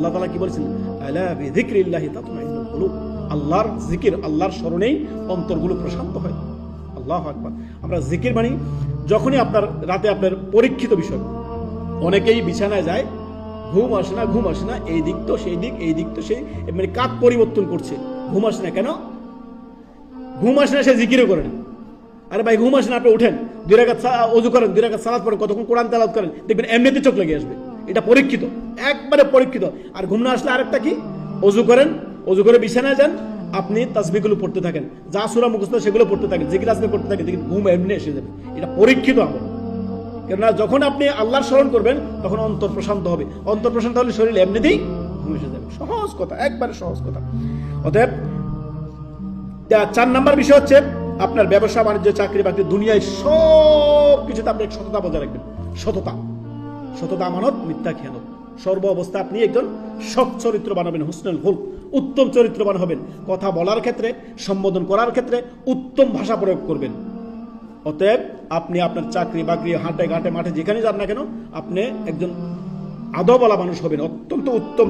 আল্লাহ তাআলা কি বলেছেন, আলা বিযিকরিল্লাহি তাতমাইন্নুল কুলুব, আল্লাহর জিকির, আল্লাহর স্মরণেই অন্তরগুলো প্রশান্ত হয়। আল্লাহু আকবার। আমরা জিকির মানে যখনই আপনার রাতে আপনার পরীক্ষিত বিষয়, অনেকেই বিছানায় যায়, ঘুম আসে না, এই দিক তো সেই দিক, এই দিক তো সেই, মানে কাজ পরিবর্তন করছে, ঘুম আসে না। কেন ঘুম আসে না? সে জিকিরও করে না। আরে ভাই ঘুম আসে না, আপনি উঠেন, 2 রাকাত ওযু করেন, 2 রাকাত সালাত পড়েন, কতক্ষণ কোরআন তেলাওয়াত করেন, দেখবেন এমনিতে চোখ লেগে আসবে। এটা পরীক্ষিত, একবারে পরীক্ষিত। আর ঘুম না আসলে আরেকটা কি, ওযু করেন, ওযু করে বিছানায় যান, আপনি তাসবিহগুলো পড়তে থাকেন, যা সূরা মুখস্থ সেগুলো পড়তে থাকেন, জিকির আজকার করতে থাকেন, দেখবেন ঘুম এমনি এসে যাবে। এটা পরীক্ষিত আমল। কেননা যখন আপনি আল্লাহর স্মরণ করবেন তখন অন্তর প্রশান্ত হবে, অন্তর প্রশান্ত হলে শরীর এমনিতেই ঘুম এসে যাবে। সহজ কথা, একবারে সহজ কথা। অতএব 4 নাম্বার বিষয় হচ্ছে আপনার ব্যবসা বাণিজ্য, চাকরি বাকরি, দুনিয়ায় সব কিছুতে আপনি সততা বজায় রাখবেন। সততা, আমানত, মিথ্যা খেয়ানত, সর্ব অবস্থা আপনি একজন সৎ চরিত্রবান হবেন, হুসনুল খুলক, উত্তম চরিত্রবান হবেন। কথা বলার ক্ষেত্রে, সম্বোধন করার ক্ষেত্রে উত্তম ভাষা প্রয়োগ করবেন। অতএব আপনি আপনার চাকরি বাকরি, হাটে ঘাটে মাঠে যেখানে যান না কেন, আপনি একজন আদবওয়ালা মানুষ হবেন, অত্যন্ত উত্তম।